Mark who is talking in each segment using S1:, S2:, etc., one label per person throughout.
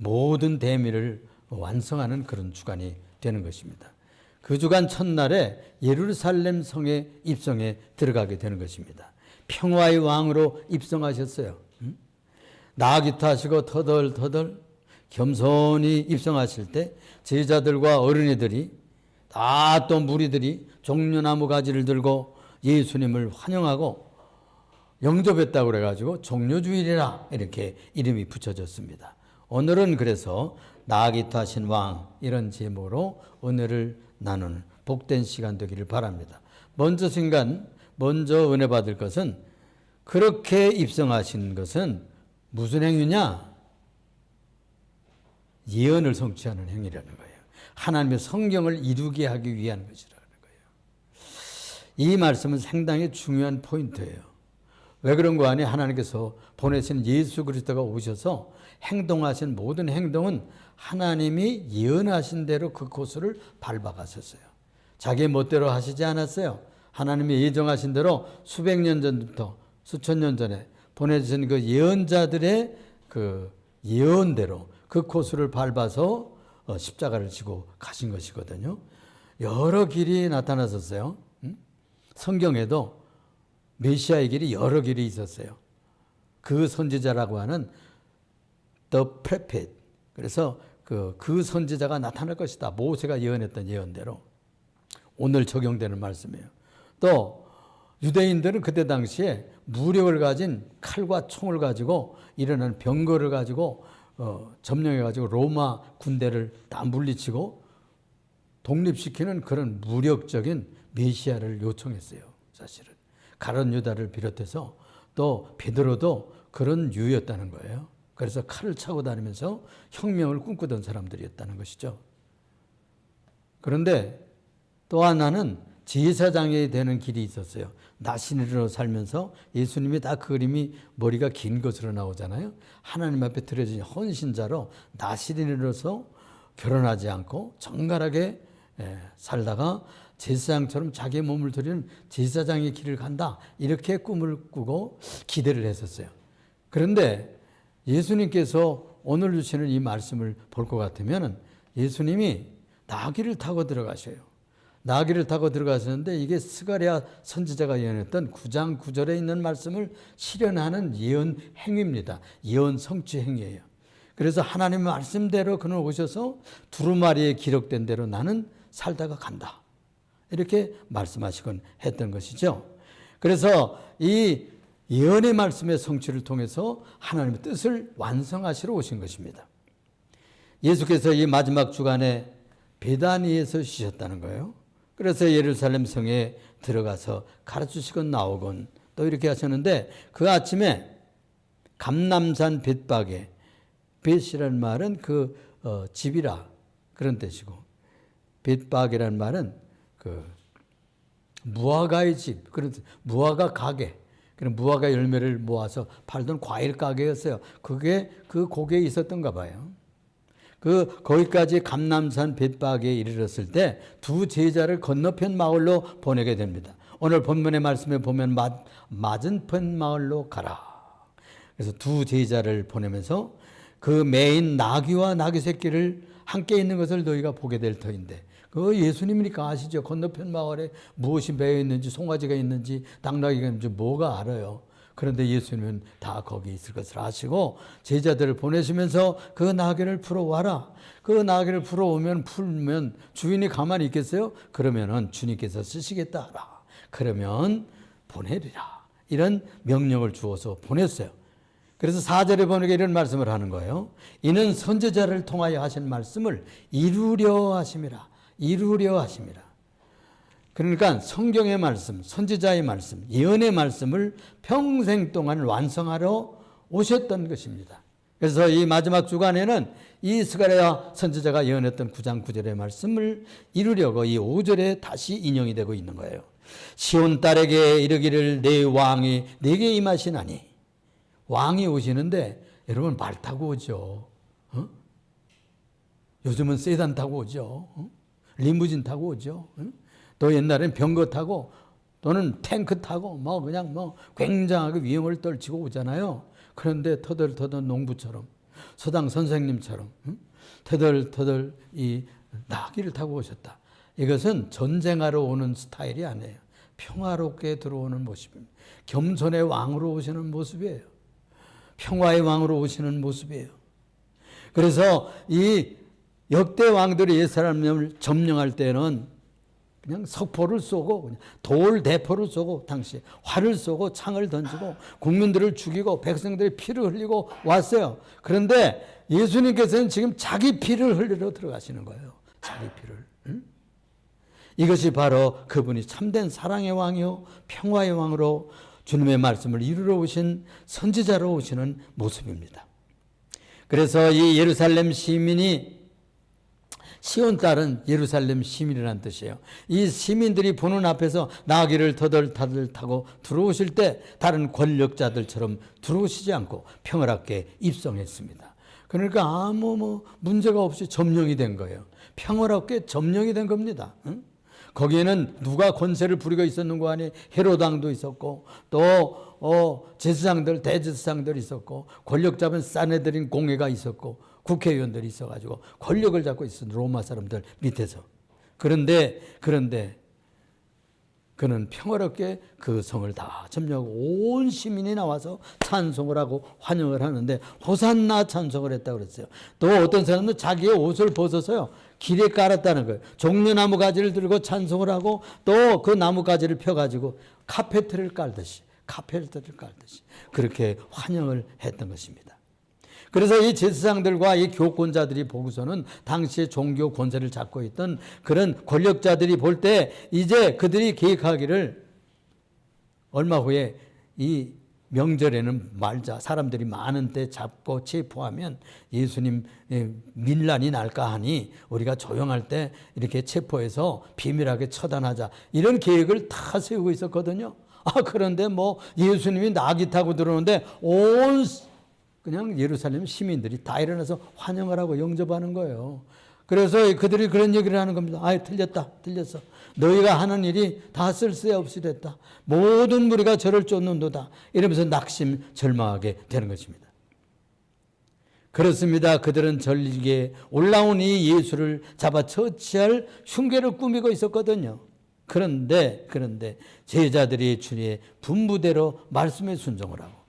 S1: 모든 대미를 완성하는 그런 주간이 되는 것입니다. 그 주간 첫날에 예루살렘 성에 입성해 들어가게 되는 것입니다. 평화의 왕으로 입성하셨어요. 나귀 타시고 터덜터덜 겸손히 입성하실 때 제자들과 어린이들이 다 또 무리들이 종려나무 가지를 들고 예수님을 환영하고 영접했다고 그래가지고 종려주일이라 이렇게 이름이 붙여졌습니다. 오늘은 그래서 나귀 타신 왕 이런 제목으로 은혜를 나누는 복된 시간 되기를 바랍니다. 먼저 은혜 받을 것은 그렇게 입성하신 것은 무슨 행위냐? 예언을 성취하는 행위라는 거예요. 하나님의 성경을 이루게 하기 위한 것이라는 거예요. 이 말씀은 상당히 중요한 포인트예요. 왜 그런 거 아니에요? 하나님께서 보내신 예수 그리스도가 오셔서 행동하신 모든 행동은 하나님이 예언하신 대로 그 코스를 밟아가셨어요. 자기 멋대로 하시지 않았어요. 하나님이 예정하신 대로 수백 년 전부터 수천 년 전에 보내주신 그 예언자들의 그 예언대로 그 코스를 밟아서 십자가를 지고 가신 것이거든요. 여러 길이 나타났었어요. 성경에도 메시아의 길이 여러 길이 있었어요. 그 선지자라고 하는 The Prophet. 그래서 그 선지자가 나타날 것이다. 모세가 예언했던 예언대로 오늘 적용되는 말씀이에요. 또 유대인들은 그때 당시에 무력을 가진 칼과 총을 가지고 일어나는 병거를 가지고 점령해가지고 로마 군대를 다 물리치고 독립시키는 그런 무력적인 메시아를 요청했어요. 사실은 가룟 유다를 비롯해서 또 베드로도 그런 유였다는 거예요. 그래서 칼을 차고 다니면서 혁명을 꿈꾸던 사람들이었다는 것이죠. 그런데 또 하나는 제사장이 되는 길이 있었어요. 나시린으로 살면서 예수님이 다 그 그림이 머리가 긴 것으로 나오잖아요. 하나님 앞에 드려진 헌신자로 나시린으로서 결혼하지 않고 정갈하게 살다가 제사장처럼 자기의 몸을 드리는 제사장의 길을 간다. 이렇게 꿈을 꾸고 기대를 했었어요. 그런데 예수님께서 오늘 주시는 이 말씀을 볼 것 같으면 예수님이 나귀를 타고 들어가셔요. 나귀를 타고 들어가셨는데 이게 스가랴 선지자가 예언했던 9장 9절에 있는 말씀을 실현하는 예언 행위입니다. 예언 성취 행위예요. 그래서 하나님의 말씀대로 그는 오셔서 두루마리에 기록된 대로 나는 살다가 간다. 이렇게 말씀하시곤 했던 것이죠. 그래서 이 예언의 말씀의 성취를 통해서 하나님의 뜻을 완성하시러 오신 것입니다. 예수께서 이 마지막 주간에 베다니에서 쉬셨다는 거예요. 그래서 예루살렘 성에 들어가서 가르치시곤 나오곤 또 이렇게 하셨는데 그 아침에 감람산 벳박에 벳이라는 말은 집이라 그런 뜻이고 벳박이라는 말은 무화과의 집 그런 무화과 가게 그런 무화과 열매를 모아서 팔던 과일 가게였어요. 그게 그 고개에 있었던가 봐요. 거기까지 감람산 벳박에 이르렀을 때 두 제자를 건너편 마을로 보내게 됩니다. 오늘 본문의 말씀에 보면 맞은편 마을로 가라. 그래서 두 제자를 보내면서 그 매인 나귀와 나귀 새끼를 함께 있는 것을 너희가 보게 될 터인데 그 예수님이니까 아시죠? 건너편 마을에 무엇이 매여 있는지 송아지가 있는지 당나귀가 있는지 뭐가 알아요. 그런데 예수님은 다 거기 있을 것을 아시고 제자들을 보내시면서 그 나귀를 풀어와라. 그 나귀를 풀면 주인이 가만히 있겠어요? 그러면은 주님께서 쓰시겠다 하라. 그러면 보내리라. 이런 명령을 주어서 보냈어요. 그래서 4절에 보니까 이런 말씀을 하는 거예요. 이는 선지자를 통하여 하신 말씀을 이루려 하심이라. 이루려 하심이라. 그러니까 성경의 말씀, 선지자의 말씀, 예언의 말씀을 평생 동안 완성하러 오셨던 것입니다. 그래서 이 마지막 주간에는 이 스가랴 선지자가 예언했던 9장 9절의 말씀을 이루려고 이 5절에 다시 인용이 되고 있는 거예요. 시온 딸에게 이르기를 내 왕이 내게 임하시나니. 왕이 오시는데 여러분 말 타고 오죠. 요즘은 세단 타고 오죠. 리무진 타고 오죠. 또 옛날엔 병거 타고 또는 탱크 타고 그냥 굉장하게 위험을 떨치고 오잖아요. 그런데 터덜터덜 농부처럼 서당 선생님처럼 터덜터덜 이 나귀를 타고 오셨다. 이것은 전쟁하러 오는 스타일이 아니에요. 평화롭게 들어오는 모습입니다. 겸손의 왕으로 오시는 모습이에요. 평화의 왕으로 오시는 모습이에요. 그래서 이 역대 왕들이 옛사람을 점령할 때는 그냥 석포를 쏘고 그냥 돌 대포를 쏘고 당시 활을 쏘고 창을 던지고 국민들을 죽이고 백성들의 피를 흘리고 왔어요. 그런데 예수님께서는 지금 자기 피를 흘리러 들어가시는 거예요. 자기 피를. 이것이 바로 그분이 참된 사랑의 왕이요 평화의 왕으로 주님의 말씀을 이루러 오신 선지자로 오시는 모습입니다. 그래서 이 예루살렘 시민이 시온 딸은 예루살렘 시민이라는 뜻이에요. 이 시민들이 보는 앞에서 나귀를 터덜터덜 타고 들어오실 때 다른 권력자들처럼 들어오시지 않고 평화롭게 입성했습니다. 그러니까 아무 문제가 없이 점령이 된 거예요. 평화롭게 점령이 된 겁니다. 응? 거기에는 누가 권세를 부리고 있었는 거 아니? 헤롯 왕도 있었고 또 제사장들 대제사장들 있었고 권력 잡은 사네드린 공회가 있었고 국회의원들이 있어가지고 권력을 잡고 있었던 로마 사람들 밑에서. 그런데 그는 평화롭게 그 성을 다 점령하고 온 시민이 나와서 찬송을 하고 환영을 하는데 호산나 찬송을 했다고 그랬어요. 또 어떤 사람은 자기의 옷을 벗어서요 길에 깔았다는 거예요. 종려나무 가지를 들고 찬송을 하고 또 그 나무 가지를 펴가지고 카페트를 깔듯이 그렇게 환영을 했던 것입니다. 그래서 이 제사장들과 이 교권자들이 보고서는 당시에 종교 권세를 잡고 있던 그런 권력자들이 볼 때 이제 그들이 계획하기를 얼마 후에 이 명절에는 말자 사람들이 많은 때 잡고 체포하면 예수님 밀란이 날까 하니 우리가 조용할 때 이렇게 체포해서 비밀하게 처단하자 이런 계획을 다 세우고 있었거든요. 그런데 예수님이 나귀 타고 들어오는데 그냥 예루살렘 시민들이 다 일어나서 환영을 하고 영접하는 거예요. 그래서 그들이 그런 얘기를 하는 겁니다. 틀렸어. 너희가 하는 일이 다 쓸데없이 됐다. 모든 무리가 저를 쫓는도다. 이러면서 낙심 절망하게 되는 것입니다. 그렇습니다. 그들은 전리에 올라온 이 예수를 잡아 처치할 흉계를 꾸미고 있었거든요. 그런데 제자들이 주님의 분부대로 말씀에 순종을 하고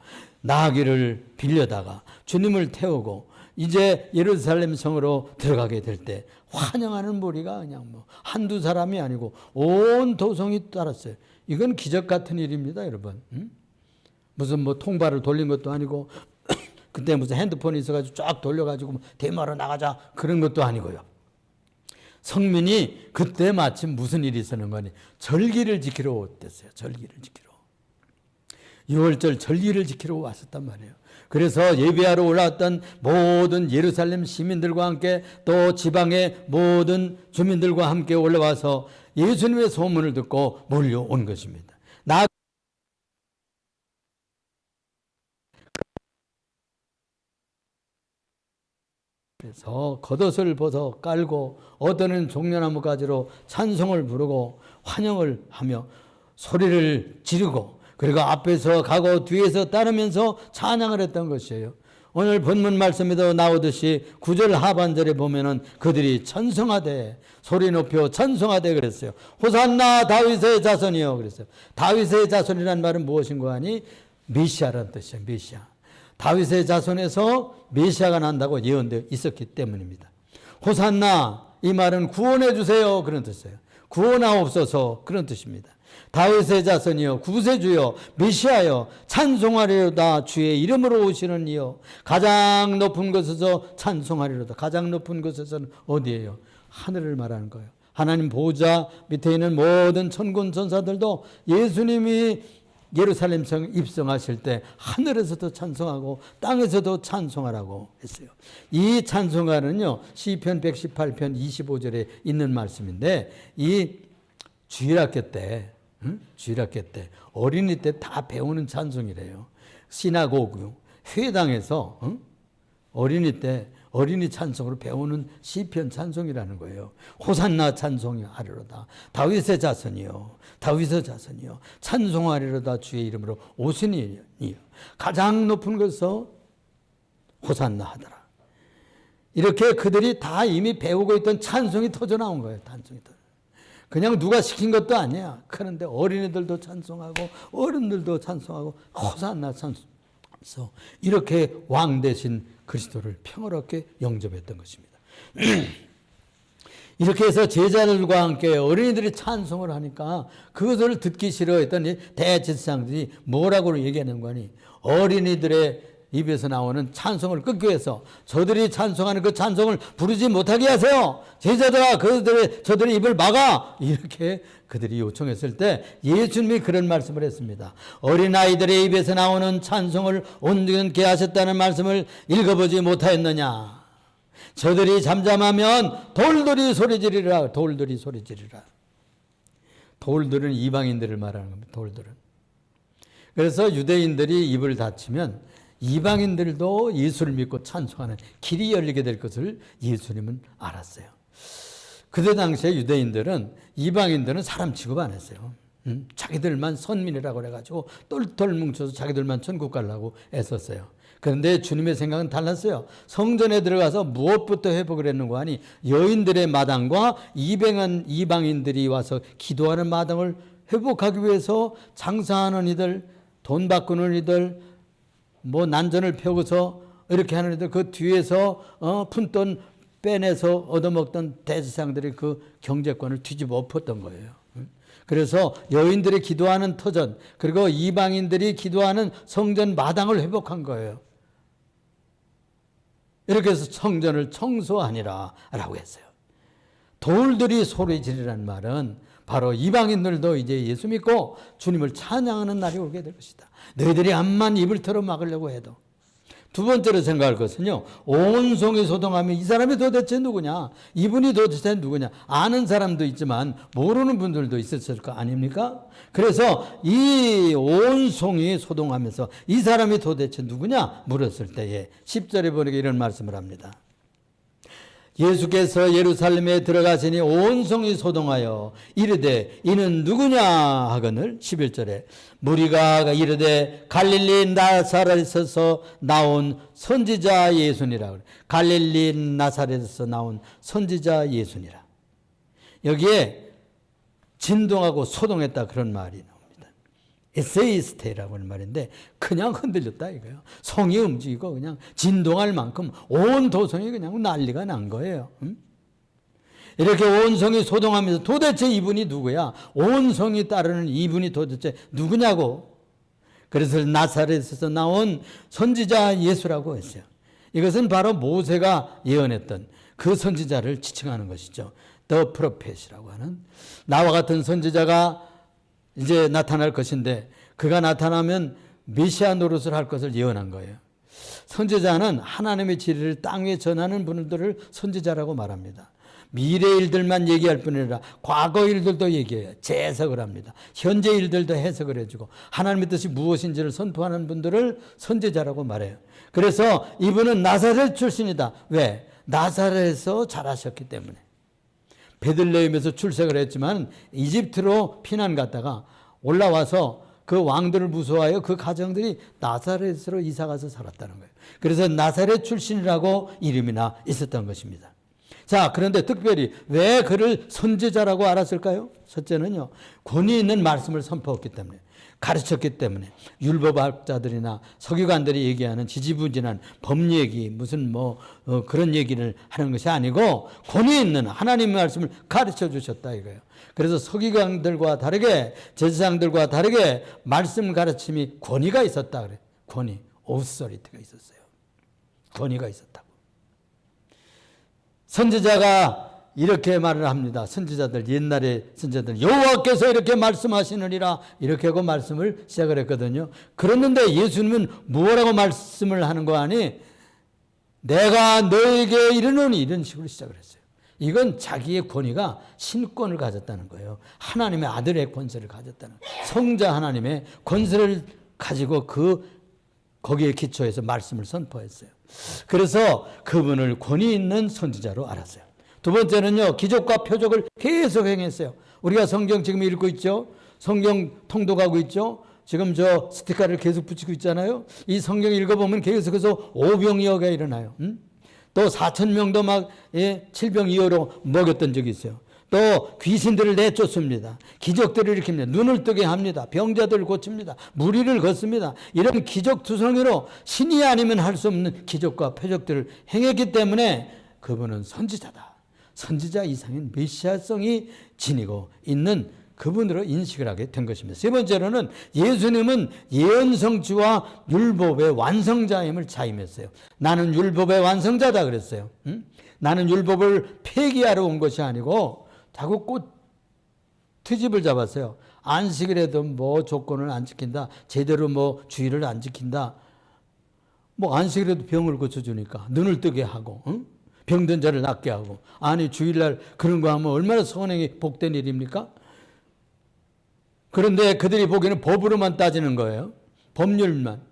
S1: 나귀를 빌려다가 주님을 태우고 이제 예루살렘 성으로 들어가게 될 때 환영하는 무리가 그냥 한두 사람이 아니고 온 도성이 따랐어요. 이건 기적 같은 일입니다, 여러분. 무슨 통발을 돌린 것도 아니고 그때 무슨 핸드폰이 있어가지고 쫙 돌려가지고 대마로 나가자 그런 것도 아니고요. 성민이 그때 마침 무슨 일이 있었는 거니? 절기를 지키러 왔댔어요. 절기를 지키러. 6월절 절기를 지키러 왔었단 말이에요. 그래서 예배하러 올라왔던 모든 예루살렘 시민들과 함께 또 지방의 모든 주민들과 함께 올라와서 예수님의 소문을 듣고 몰려온 것입니다. 그래서 겉옷을 벗어 깔고 어떤 종려나무 가지로 찬송을 부르고 환영을 하며 소리를 지르고 그리고 앞에서 가고 뒤에서 따르면서 찬양을 했던 것이에요. 오늘 본문 말씀에도 나오듯이 9절 하반절에 보면은 그들이 찬송하되 소리 높여 찬송하되 그랬어요. 호산나 다윗의 자손이요 그랬어요. 다윗의 자손이란 말은 무엇인가 하니 메시아라는 뜻이에요. 메시아. 다윗의 자손에서 메시아가 난다고 예언되어 있었기 때문입니다. 호산나 이 말은 구원해 주세요 그런 뜻이에요. 구원하옵소서 그런 뜻입니다. 다윗의 자손이여 구세주여 메시아여 찬송하리로다 주의 이름으로 오시는 이여 가장 높은 곳에서 찬송하리로다. 가장 높은 곳에서는 어디예요? 하늘을 말하는 거예요. 하나님 보좌 밑에 있는 모든 천군 천사들도 예수님이 예루살렘 성 입성하실 때 하늘에서도 찬송하고 땅에서도 찬송하라고 했어요. 이 찬송가는요 시편 118편 25절에 있는 말씀인데 이 주일학교 때 어린이 때 다 배우는 찬송이래요. 시나고그 회당에서 어린이 때 어린이 찬송으로 배우는 시편 찬송이라는 거예요. 호산나 찬송하리로다. 다윗의 자손이요 찬송하리로다 주의 이름으로 오시니요. 가장 높은 곳에서 호산나 하더라. 이렇게 그들이 다 이미 배우고 있던 찬송이 터져 나온 거예요. 찬송이 터져. 그냥 누가 시킨 것도 아니야. 그런데 어린이들도 찬송하고 어른들도 찬송하고 호산나 찬송하면서 이렇게 왕 대신 그리스도를 평화롭게 영접했던 것입니다. 이렇게 해서 제자들과 함께 어린이들이 찬송을 하니까 그것을 듣기 싫어했던 대제사장들이 뭐라고 얘기하는 거니? 어린이들의 입에서 나오는 찬송을 끊기 위해서 저들이 찬송하는 그 찬송을 부르지 못하게 하세요. 제자들아, 저들의 입을 막아. 이렇게 그들이 요청했을 때 예수님이 그런 말씀을 했습니다. 어린아이들의 입에서 나오는 찬송을 온전케 하셨다는 말씀을 읽어보지 못하였느냐. 저들이 잠잠하면 돌들이 소리지르라. 돌들이 소리지르라. 돌들은 이방인들을 말하는 겁니다. 돌들은. 그래서 유대인들이 입을 닫히면 이방인들도 예수를 믿고 찬송하는 길이 열리게 될 것을 예수님은 알았어요. 그때 당시에 유대인들은 이방인들은 사람 취급 안 했어요. 자기들만 선민이라고 해가지고 똘똘 뭉쳐서 자기들만 천국 가려고 애썼어요. 그런데 주님의 생각은 달랐어요. 성전에 들어가서 무엇부터 회복을 했는가 하니 여인들의 마당과 이방인들이 와서 기도하는 마당을 회복하기 위해서 장사하는 이들, 돈 바꾸는 이들, 뭐 난전을 펴고서 이렇게 하는 이들, 그 뒤에서 푼돈 빼내서 얻어먹던 대제사장들이 그 경제권을 뒤집어 엎었던 거예요. 그래서 여인들이 기도하는 터전, 그리고 이방인들이 기도하는 성전 마당을 회복한 거예요. 이렇게 해서 성전을 청소하니라 라고 했어요. 돌들이 소리 지르라는 말은 바로 이방인들도 이제 예수 믿고 주님을 찬양하는 날이 오게 될 것이다. 너희들이 암만 입을 털어 막으려고 해도. 두 번째로 생각할 것은요, 온 성이 소동하면 이 사람이 도대체 누구냐? 이분이 도대체 누구냐? 아는 사람도 있지만 모르는 분들도 있었을 거 아닙니까? 그래서 이 온 성이 소동하면서 이 사람이 도대체 누구냐? 물었을 때에 10절에 보니까 이런 말씀을 합니다. 예수께서 예루살렘에 들어가시니 온 성이 소동하여 이르되 이는 누구냐 하거늘 11절에 무리가 이르되 갈릴리 나사렛에서 나온 선지자 예수니라. 갈릴리 나사렛에서 나온 선지자 예수니라. 여기에 진동하고 소동했다 그런 말이 나옵니다. 에세이스테라고 하는 말인데 그냥 흔들렸다 이거예요. 성이 움직이고 그냥 진동할 만큼 온 도성이 그냥 난리가 난 거예요. 이렇게 온 성이 소동하면서 도대체 이분이 누구야? 온 성이 따르는 이분이 도대체 누구냐고. 그래서 나사렛에서 나온 선지자 예수라고 했어요. 이것은 바로 모세가 예언했던 그 선지자를 지칭하는 것이죠. The prophet이라고 하는 나와 같은 선지자가 이제 나타날 것인데 그가 나타나면 메시아 노릇을 할 것을 예언한 거예요. 선지자는 하나님의 진리를 땅 위에 전하는 분들을 선지자라고 말합니다. 미래 일들만 얘기할 뿐 아니라 과거 일들도 얘기해요. 재해석을 합니다. 현재 일들도 해석을 해주고 하나님의 뜻이 무엇인지를 선포하는 분들을 선지자라고 말해요. 그래서 이분은 나사렛 출신이다. 왜? 나사렛에서 자라셨기 때문에. 베들레헴에서 출생을 했지만 이집트로 피난 갔다가 올라와서 그 왕들을 무서워하여 그 가정들이 나사렛으로 이사가서 살았다는 거예요. 그래서 나사렛 출신이라고 이름이나 있었던 것입니다. 자, 그런데 특별히 왜 그를 선지자라고 알았을까요? 첫째는요, 권위 있는 말씀을 선포했기 때문에, 가르쳤기 때문에. 율법학자들이나 서기관들이 얘기하는 지지부진한 법 얘기, 무슨 그런 얘기를 하는 것이 아니고 권위 있는 하나님의 말씀을 가르쳐 주셨다 이거예요. 그래서 서기관들과 다르게 제사장들과 다르게 말씀 가르침이 권위가 있었다 그래요. 권위, 오서리티가 있었어요. 권위가 있었다고. 선지자가 이렇게 말을 합니다. 선지자들, 옛날에 선지자들, 여호와께서 이렇게 말씀하시느니라 이렇게 하고 말씀을 시작을 했거든요. 그랬는데 예수님은 뭐라고 말씀을 하는 거 아니? 내가 너에게 이르노니 이런 식으로 시작을 했어요. 이건 자기의 권위가 신권을 가졌다는 거예요. 하나님의 아들의 권세를 가졌다는 거예요. 성자 하나님의 권세를 가지고 거기에 기초해서 말씀을 선포했어요. 그래서 그분을 권위 있는 선지자로 알았어요. 두 번째는요, 기적과 표적을 계속 행했어요. 우리가 성경 지금 읽고 있죠? 성경 통독하고 있죠? 지금 저 스티커를 계속 붙이고 있잖아요? 이 성경 읽어보면 계속해서 오병이어가 일어나요. 또 4,000명도 막 칠병이어로 먹였던 적이 있어요. 또 귀신들을 내쫓습니다. 기적들을 일으킵니다. 눈을 뜨게 합니다. 병자들을 고칩니다. 무리를 걷습니다. 이런 기적투성이로 신이 아니면 할 수 없는 기적과 표적들을 행했기 때문에 그분은 선지자다. 선지자 이상인 메시아성이 지니고 있는 그분으로 인식을 하게 된 것입니다. 세 번째로는 예수님은 예언성취와 율법의 완성자임을 자임했어요. 나는 율법의 완성자다 그랬어요. 나는 율법을 폐기하러 온 것이 아니고 자꾸 트집을 잡았어요. 안식을 해도 뭐 조건을 안 지킨다. 제대로 뭐 주의를 안 지킨다. 뭐 안식을 해도 병을 고쳐주니까 눈을 뜨게 하고 병든 자를 낫게 하고. 아니 주일날 그런 거 하면 얼마나 선행이 복된 일입니까? 그런데 그들이 보기에는 법으로만 따지는 거예요. 법률만.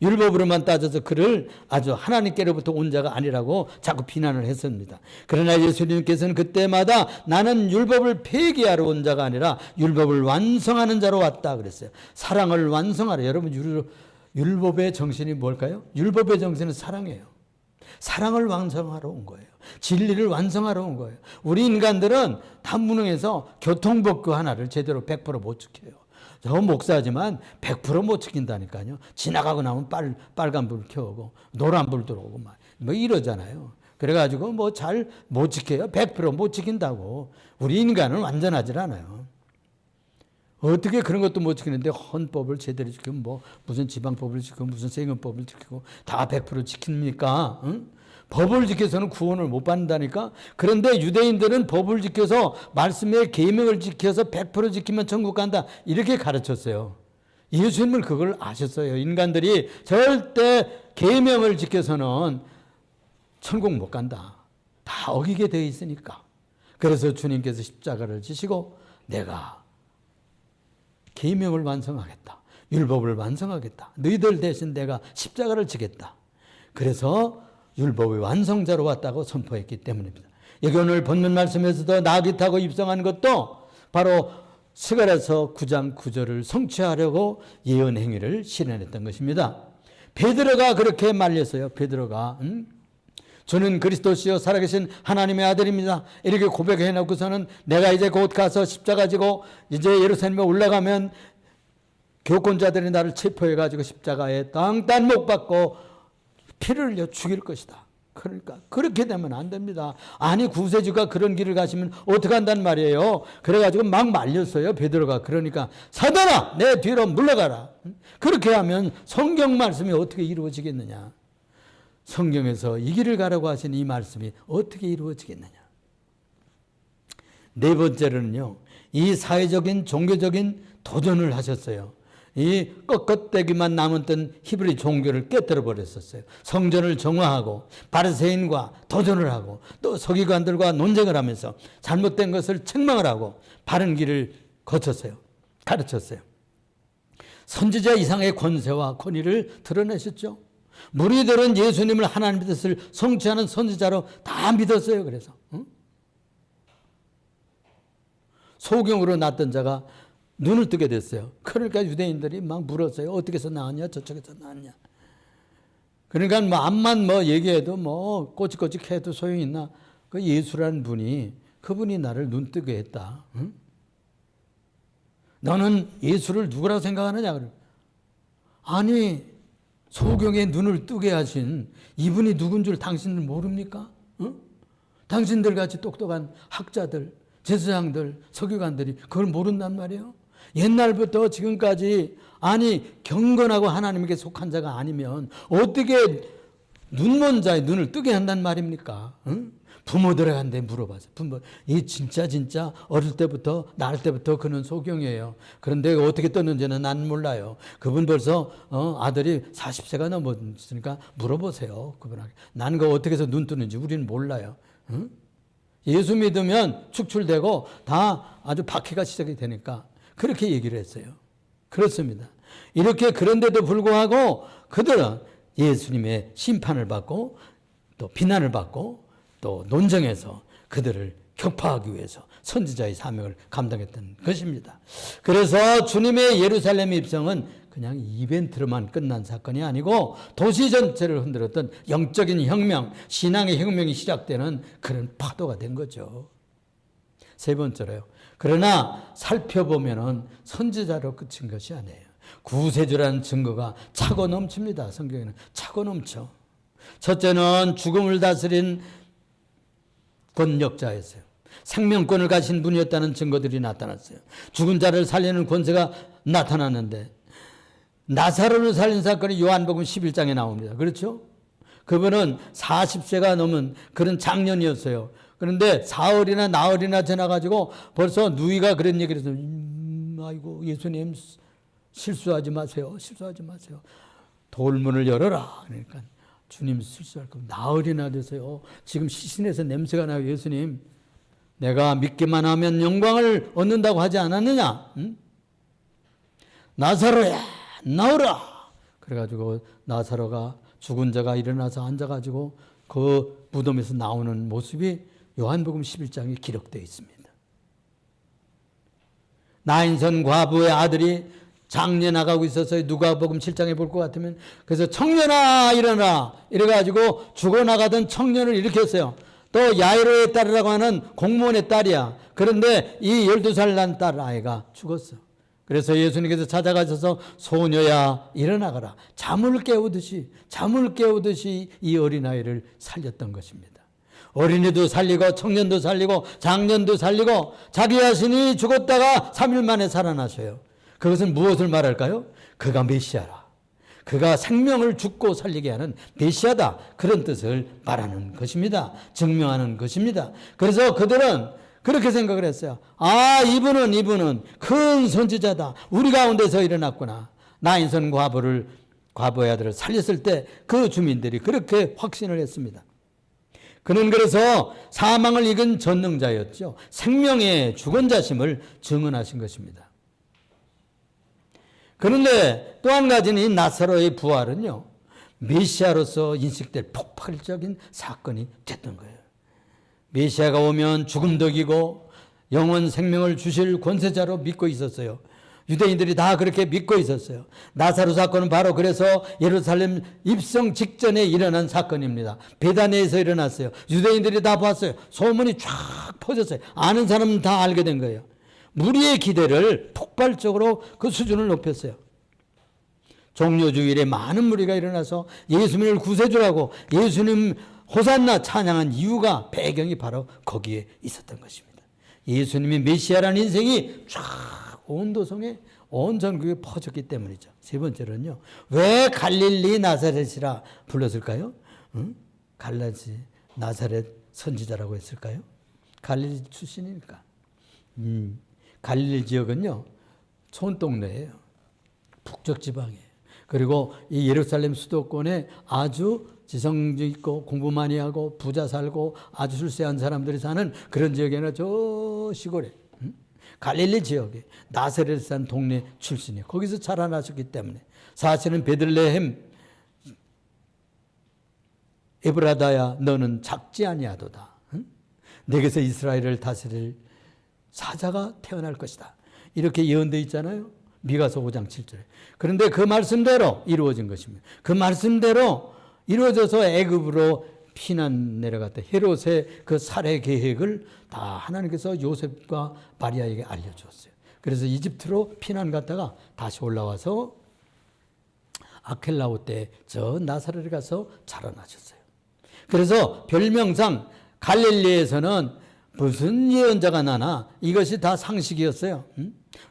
S1: 율법으로만 따져서 그를 아주 하나님께로부터 온 자가 아니라고 자꾸 비난을 했습니다. 그러나 예수님께서는 그때마다 나는 율법을 폐기하러 온 자가 아니라 율법을 완성하는 자로 왔다 그랬어요. 사랑을 완성하라. 여러분 율법의 정신이 뭘까요? 율법의 정신은 사랑이에요. 사랑을 완성하러 온 거예요. 진리를 완성하러 온 거예요. 우리 인간들은 다 무능해서 교통법규 하나를 제대로 100% 못 지켜요. 저 목사지만 100% 못 지킨다니까요. 지나가고 나면 빨간불 켜고 노란불 들어오고 뭐 이러잖아요. 그래가지고 뭐 잘 못 지켜요. 100% 못 지킨다고. 우리 인간은 완전하지 않아요. 어떻게 그런 것도 못 지키는데 헌법을 제대로 지키고 뭐 무슨 지방법을 지키고 무슨 세금법을 지키고 다 100% 지킵니까? 응? 법을 지켜서는 구원을 못 받는다니까. 그런데 유대인들은 법을 지켜서 말씀의 계명을 지켜서 100% 지키면 천국 간다 이렇게 가르쳤어요. 예수님은 그걸 아셨어요. 인간들이 절대 계명을 지켜서는 천국 못 간다. 다 어기게 되어 있으니까. 그래서 주님께서 십자가를 지시고 내가 계명을 완성하겠다. 율법을 완성하겠다. 너희들 대신 내가 십자가를 지겠다. 그래서 율법의 완성자로 왔다고 선포했기 때문입니다. 여기 오늘 본문 말씀에서도 나귀 타고 입성한 것도 바로 스가랴서 9장 9절을 성취하려고 예언 행위를 실현했던 것입니다. 베드로가 그렇게 말렸어요. 베드로가 저는 그리스도시요 살아계신 하나님의 아들입니다. 이렇게 고백해 놓고서는 내가 이제 곧 가서 십자가 지고 이제 예루살렘에 올라가면 교권자들이 나를 체포해 가지고 십자가에 땅땅 못 박고 피를 흘려 죽일 것이다. 그러니까 그렇게 되면 안 됩니다. 아니 구세주가 그런 길을 가시면 어떻게 한단 말이에요. 그래가지고 막 말렸어요. 베드로가. 그러니까 사단아 내 뒤로 물러가라. 그렇게 하면 성경 말씀이 어떻게 이루어지겠느냐. 성경에서 이 길을 가라고 하신 이 말씀이 어떻게 이루어지겠느냐. 네 번째로는요. 이 사회적인 종교적인 도전을 하셨어요. 이 꺾어대기만 남았던 히브리 종교를 깨뜨려 버렸었어요. 성전을 정화하고 바리새인과 도전을 하고 또 서기관들과 논쟁을 하면서 잘못된 것을 책망을 하고 바른 길을 거쳤어요. 가르쳤어요. 선지자 이상의 권세와 권위를 드러내셨죠. 무리들은 예수님을 하나님의 뜻을 성취하는 선지자로 다 믿었어요. 그래서 소경으로 났던 자가 눈을 뜨게 됐어요. 그러니까 유대인들이 막 물었어요. 어떻게 해서 나왔냐? 저쪽에서 나왔냐? 그러니까 뭐 암만 뭐 얘기해도 뭐 꼬치꼬치 해도 소용이 있나? 그 예수라는 분이 그분이 나를 눈 뜨게 했다. 응? 너는 예수를 누구라고 생각하느냐? 아니 소경의 눈을 뜨게 하신 이분이 누군 줄 당신은 모릅니까? 응? 당신들 같이 똑똑한 학자들, 제사장들, 서기관들이 그걸 모른단 말이에요. 옛날부터 지금까지 아니 경건하고 하나님께 속한 자가 아니면 어떻게 눈먼 자의 눈을 뜨게 한단 말입니까? 응? 부모들한테 물어봐서 부모 이 진짜 어릴 때부터 낳을 때부터 그는 소경이에요. 그런데 어떻게 떴는지는 난 몰라요. 그분 벌써 아들이 40세가 넘었으니까 물어보세요. 그분에게. 나는 그 어떻게 해서 눈 뜨는지 우리는 몰라요. 응? 예수 믿으면 축출되고 다 아주 박해가 시작이 되니까 그렇게 얘기를 했어요. 그렇습니다. 이렇게 그런데도 불구하고 그들은 예수님의 심판을 받고 또 비난을 받고 또 논쟁에서 그들을 격파하기 위해서 선지자의 사명을 감당했던 것입니다. 그래서 주님의 예루살렘 입성은 그냥 이벤트로만 끝난 사건이 아니고 도시 전체를 흔들었던 영적인 혁명, 신앙의 혁명이 시작되는 그런 파도가 된 거죠. 세 번째로요. 그러나 살펴보면은 선지자로 끝인 것이 아니에요. 구세주라는 증거가 차고 넘칩니다. 성경에는 차고 넘쳐. 첫째는 죽음을 다스린 권력자였어요. 생명권을 가진 분이었다는 증거들이 나타났어요. 죽은 자를 살리는 권세가 나타났는데 나사로를 살린 사건이 요한복음 11장에 나옵니다. 그렇죠? 그분은 40세가 넘은 그런 장년이었어요. 그런데 사흘이나 나흘이나 지나가지고 벌써 누이가 그런 얘기를 했어요. 아이고 예수님 실수하지 마세요. 실수하지 마세요. 돌문을 열어라. 그러니까 주님 실수할 거면 나흘이나 돼서요. 지금 시신에서 냄새가 나요. 예수님 내가 믿기만 하면 영광을 얻는다고 하지 않았느냐? 응? 나사로야 나오라. 그래가지고 나사로가 죽은 자가 일어나서 앉아가지고 그 무덤에서 나오는 모습이 요한복음 11장에 기록되어 있습니다. 나인선 과부의 아들이 장례 나가고 있어서 누가복음 7장에 볼 것 같으면 그래서 청년아 일어나 이래가지고 죽어나가던 청년을 일으켰어요. 또 야이로의 딸이라고 하는 공무원의 딸이야. 그런데 이 12살 난 딸 아이가 죽었어. 그래서 예수님께서 찾아가셔서 소녀야 일어나거라. 잠을 깨우듯이 이 어린아이를 살렸던 것입니다. 어린이도 살리고 청년도 살리고 장년도 살리고 자기 자신이 죽었다가 3일 만에 살아나셔요. 그것은 무엇을 말할까요? 그가 메시아라. 그가 생명을 죽고 살리게 하는 메시아다. 그런 뜻을 말하는 것입니다. 증명하는 것입니다. 그래서 그들은 그렇게 생각을 했어요. 아, 이분은 큰 선지자다. 우리 가운데서 일어났구나. 나인선 과부의 아들을 살렸을 때 그 주민들이 그렇게 확신을 했습니다. 그는 그래서 사망을 이긴 전능자였죠. 생명의 주권자심을 증언하신 것입니다. 그런데 또 한 가지는 이 나사로의 부활은요, 메시아로서 인식될 폭발적인 사건이 됐던 거예요. 메시아가 오면 죽음도 이기고 영원 생명을 주실 권세자로 믿고 있었어요. 유대인들이 다 그렇게 믿고 있었어요. 나사로 사건은 바로 그래서 예루살렘 입성 직전에 일어난 사건입니다. 베다니에서 일어났어요. 유대인들이 다 봤어요. 소문이 쫙 퍼졌어요. 아는 사람은 다 알게 된 거예요. 무리의 기대를 폭발적으로 그 수준을 높였어요. 종료주일에 많은 무리가 일어나서 예수님을 구세주라고 예수님 호산나 찬양한 이유가 배경이 바로 거기에 있었던 것입니다. 예수님이 메시아라는 인생이 쫙 온 도성에 온 전국에 퍼졌기 때문이죠. 세 번째로는요. 왜 갈릴리 나사렛이라 불렀을까요? 응? 갈라지 나사렛 선지자라고 했을까요? 갈릴리 출신이니까. 갈릴리 지역은요. 촌동네예요. 북쪽 지방이에요. 그리고 이 예루살렘 수도권에 아주 지성적 있고 공부 많이 하고 부자 살고 아주 출세한 사람들이 사는 그런 지역에는 저 시골에 갈릴리 지역에 나사렛 산 동네 출신이에요. 거기서 자라나셨기 때문에 사실은 베들레헴 에브라다야 너는 작지 아니하도다. 내게서 이스라엘을 다스릴 사자가 태어날 것이다. 이렇게 예언되어 있잖아요. 미가서 5장 7절에. 그런데 그 말씀대로 이루어진 것입니다. 그 말씀대로 이루어져서 애굽으로 피난 내려갔다. 헤롯의 그 살해 계획을 다 하나님께서 요셉과 마리아에게 알려주었어요. 그래서 이집트로 피난 갔다가 다시 올라와서 아켈라오 때 저 나사렛에 가서 자라나셨어요. 그래서 별명상 갈릴리에서는 무슨 예언자가 나나 이것이 다 상식이었어요.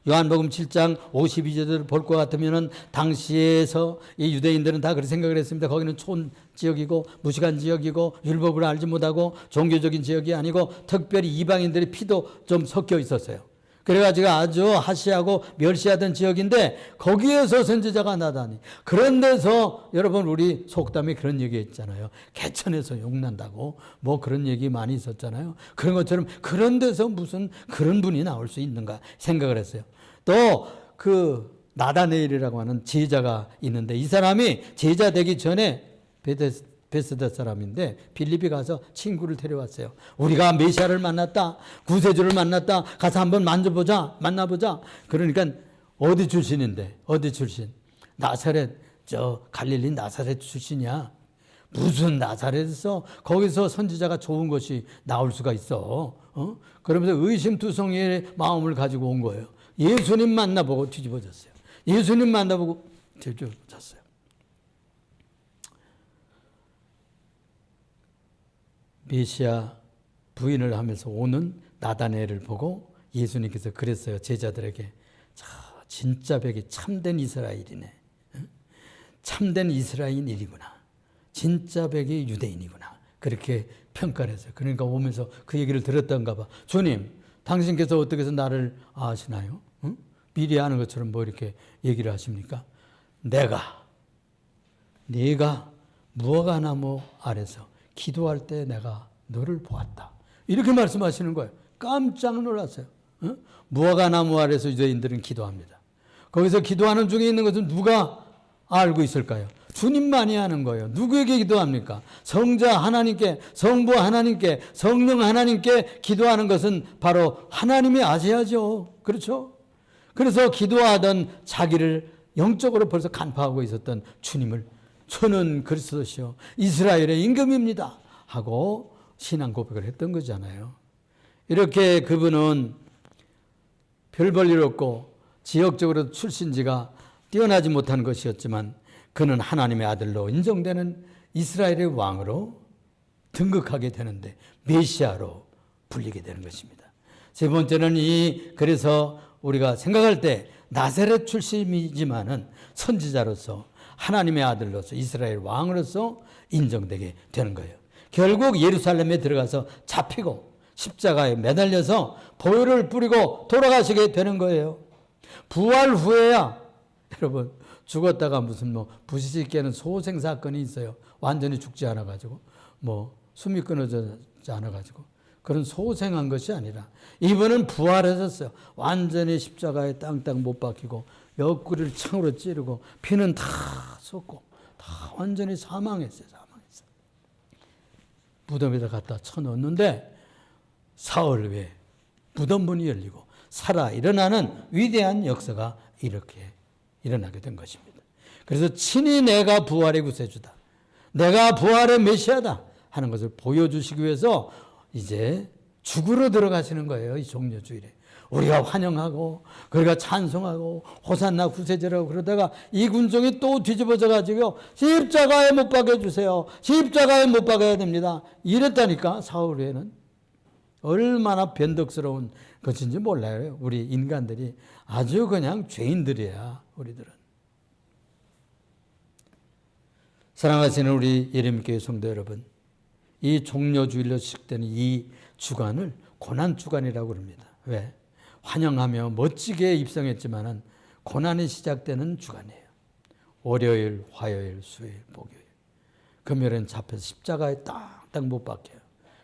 S1: 요한복음 7장 52절을 볼 것 같으면 당시에서 이 유대인들은 다 그렇게 생각을 했습니다. 거기는 촌 지역이고 무식한 지역이고 율법을 알지 못하고 종교적인 지역이 아니고 특별히 이방인들의 피도 좀 섞여 있었어요. 그래가지고 아주 하시하고 멸시하던 지역인데 거기에서 선지자가 나다니. 그런 데서 여러분 우리 속담에 그런 얘기 있잖아요. 개천에서 욕난다고 뭐 그런 얘기 많이 있었잖아요. 그런 것처럼 그런 데서 무슨 그런 분이 나올 수 있는가 생각을 했어요. 또 그 나다네일이라고 하는 제자가 있는데 이 사람이 제자 되기 전에 베세다 사람인데 빌립이 가서 친구를 데려왔어요. 우리가 메시아를 만났다. 구세주를 만났다. 가서 한번 만나보자. 그러니까 어디 출신인데? 어디 출신? 나사렛, 갈릴리 나사렛 출신이야. 무슨 나사렛에서 거기서 선지자가 좋은 것이 나올 수가 있어. 그러면서 의심투성이의 마음을 가지고 온 거예요. 예수님 만나보고 뒤집어졌어요. 예수님 만나보고 뒤집어졌어요. 메시아 부인을 하면서 오는 나다나엘을 보고 예수님께서 그랬어요. 제자들에게. 자, 진짜 백이 참된 이스라엘이네. 참된 이스라엘인이구나. 진짜 백이 유대인이구나. 그렇게 평가를 했어요. 그러니까 오면서 그 얘기를 들었던가 봐. 주님, 당신께서 어떻게 해서 나를 아시나요? 응? 미리 아는 것처럼 뭐 이렇게 얘기를 하십니까? 네가 무화과 나무 아래서 기도할 때 내가 너를 보았다. 이렇게 말씀하시는 거예요. 깜짝 놀랐어요. 무화과 나무 아래서 유대인들은 기도합니다. 거기서 기도하는 중에 있는 것은 누가 알고 있을까요? 주님만이 아는 거예요. 누구에게 기도합니까? 성자 하나님께, 성부 하나님께, 성령 하나님께 기도하는 것은 바로 하나님이 아셔야죠. 그렇죠? 그래서 기도하던 자기를 영적으로 벌써 간파하고 있었던 주님을 저는 그리스도시요 이스라엘의 임금입니다 하고 신앙 고백을 했던 거잖아요. 이렇게 그분은 별 볼 일 없고 지역적으로 출신지가 뛰어나지 못한 것이었지만 그는 하나님의 아들로 인정되는 이스라엘의 왕으로 등극하게 되는데 메시아로 불리게 되는 것입니다. 세 번째는 그래서 우리가 생각할 때 나사렛 출신이지만은 선지자로서 하나님의 아들로서 이스라엘 왕으로서 인정되게 되는 거예요. 결국 예루살렘에 들어가서 잡히고 십자가에 매달려서 보혈을 뿌리고 돌아가시게 되는 거예요. 부활 후에야 여러분 죽었다가 무슨 부시시께는 소생 사건이 있어요. 완전히 죽지 않아가지고 숨이 끊어지지 않아가지고 그런 소생한 것이 아니라 이분은 부활하셨어요. 완전히 십자가에 땅땅 못 박히고 옆구리를 창으로 찌르고 피는 다 쏟고 다 완전히 사망했어요. 무덤에다 갖다 쳐넣었는데 사흘 후에 무덤 문이 열리고 살아 일어나는 위대한 역사가 이렇게 일어나게 된 것입니다. 그래서 친히 내가 부활의 구세주다. 내가 부활의 메시아다 하는 것을 보여주시기 위해서 이제 죽으러 들어가시는 거예요. 이 종려주일에. 우리가 환영하고 그리고 찬송하고 호산나 구세주라고 그러다가 이 군종이 또 뒤집어져 가지고 십자가에 못 박여 주세요. 십자가에 못 박아야 됩니다. 이랬다니까. 사흘 후에는. 얼마나 변덕스러운 것인지 몰라요. 우리 인간들이 아주 그냥 죄인들이야. 우리들은. 사랑하시는 우리 예림교회 성도 여러분, 이 종려주일로 시작되는 이 주간을 고난주간이라고 그럽니다. 왜? 환영하며 멋지게 입성했지만은 고난이 시작되는 주간이에요. 월요일, 화요일, 수요일, 목요일. 금요일은 잡혀서 십자가에 딱딱 못 박혀요.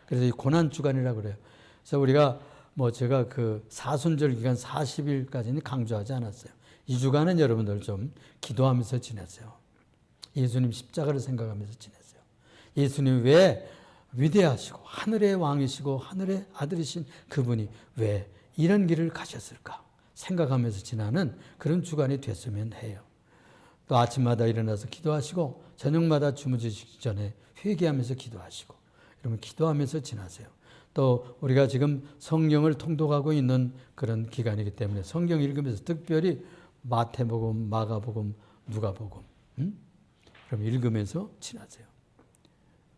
S1: 그래서 이 고난주간이라고 그래요. 그래서 우리가 제가 그 사순절 기간 40일까지는 강조하지 않았어요. 이 주간은 여러분들 좀 기도하면서 지내세요. 예수님 십자가를 생각하면서 지내세요. 예수님 왜 위대하시고 하늘의 왕이시고 하늘의 아들이신 그분이 왜 이런 길을 가셨을까 생각하면서 지나는 그런 주간이 됐으면 해요. 또 아침마다 일어나서 기도하시고 저녁마다 주무시기 전에 회개하면서 기도하시고 여러분 기도하면서 지나세요. 또 우리가 지금 성경을 통독하고 있는 그런 기간이기 때문에 성경 읽으면서 특별히 마태복음, 마가복음, 누가복음 그럼 읽으면서 지나세요.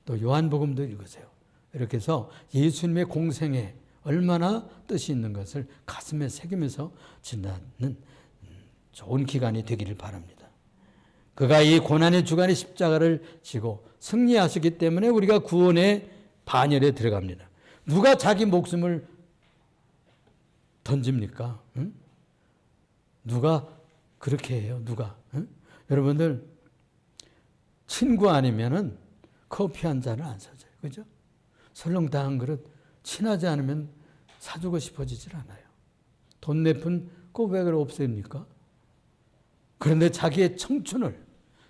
S1: 또 요한복음도 읽으세요. 이렇게 해서 예수님의 공생에 얼마나 뜻이 있는 것을 가슴에 새기면서 지나는 좋은 기간이 되기를 바랍니다. 그가 이 고난의 주간의 십자가를 지고 승리하셨기 때문에 우리가 구원의 반열에 들어갑니다. 누가 자기 목숨을 던집니까? 응? 누가 그렇게 해요? 누가? 응? 여러분들 친구 아니면은 커피 한 잔을 안 사줘요. 그죠? 설렁탕 한 그릇 친하지 않으면 사주고 싶어지질 않아요. 돈 내푼 꼬백을 없앱니까? 그런데 자기의 청춘을,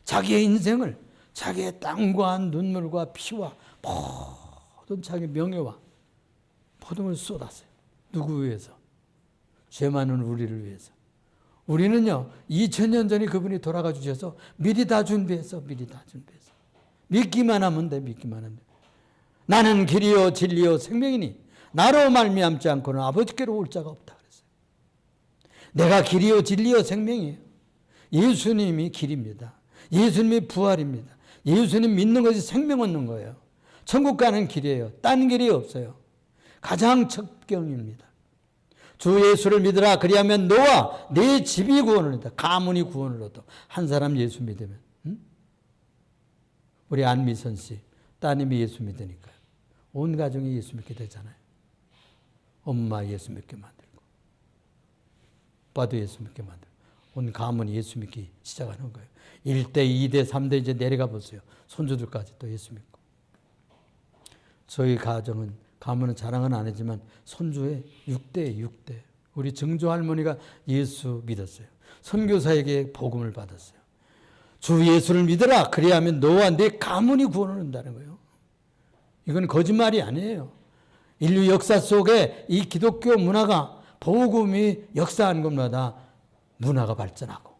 S1: 자기의 인생을 자기의 땀과 눈물과 피와 모든 자기 명예와 모든 걸 쏟았어요. 누구 위해서? 죄 많은 우리를 위해서. 우리는요, 2000년 전에 그분이 돌아가 주셔서 미리 다 준비했어. 믿기만 하면 돼. 나는 길이요 진리요 생명이니 나로 말미암지 않고는 아버지께로 올 자가 없다 그랬어요. 내가 길이요 진리요 생명이에요. 예수님이 길입니다. 예수님이 부활입니다. 예수님 믿는 것이 생명 얻는 거예요. 천국 가는 길이에요. 딴 길이 없어요. 가장 첩경입니다. 주 예수를 믿으라. 그리하면 너와 네 집이 구원을 얻다. 가문이 구원을 얻어. 한 사람 예수 믿으면. 우리 안미선 씨 따님이 예수 믿으니까요. 온 가정이 예수 믿게 되잖아요. 엄마 예수 믿게 만들고 오빠도 예수 믿게 만들고 온 가문이 예수 믿기 시작하는 거예요. 1대, 2대, 3대 이제 내려가 보세요. 손주들까지 또 예수 믿고. 저희 가문은 자랑은 안 하지만 손주의 6대. 우리 증조 할머니가 예수 믿었어요. 선교사에게 복음을 받았어요. 주 예수를 믿어라. 그리하면 너와 네 가문이 구원을 얻는다는 거예요. 이건 거짓말이 아니에요. 인류 역사 속에 이 기독교 문화가 복음이 역사하는 것마다 문화가 발전하고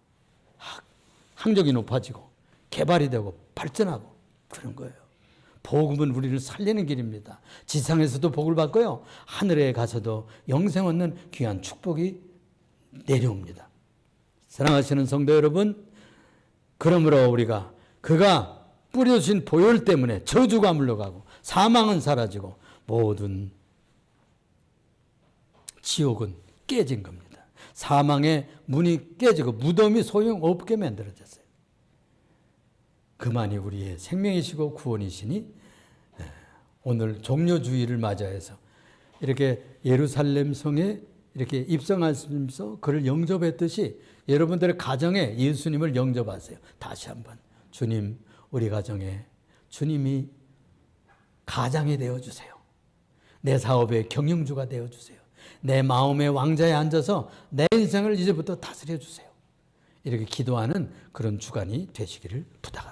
S1: 학력이 높아지고 개발이 되고 발전하고 그런 거예요. 복음은 우리를 살리는 길입니다. 지상에서도 복을 받고요. 하늘에 가서도 영생 얻는 귀한 축복이 내려옵니다. 사랑하시는 성도 여러분, 그러므로 우리가 그가 뿌려주신 보혈 때문에 저주가 물러가고 사망은 사라지고 모든 지옥은 깨진 겁니다. 사망의 문이 깨지고 무덤이 소용없게 만들어졌어요. 그만이 우리의 생명이시고 구원이시니 오늘 종려주의를 맞이해서 이렇게 예루살렘 성에 이렇게 입성하시면서 그를 영접했듯이 여러분들의 가정에 예수님을 영접하세요. 다시 한번 주님, 우리 가정에 주님이 가장이 되어주세요. 내 사업의 경영주가 되어주세요. 내 마음의 왕자에 앉아서 내 인생을 이제부터 다스려주세요. 이렇게 기도하는 그런 주간이 되시기를 부탁합니다.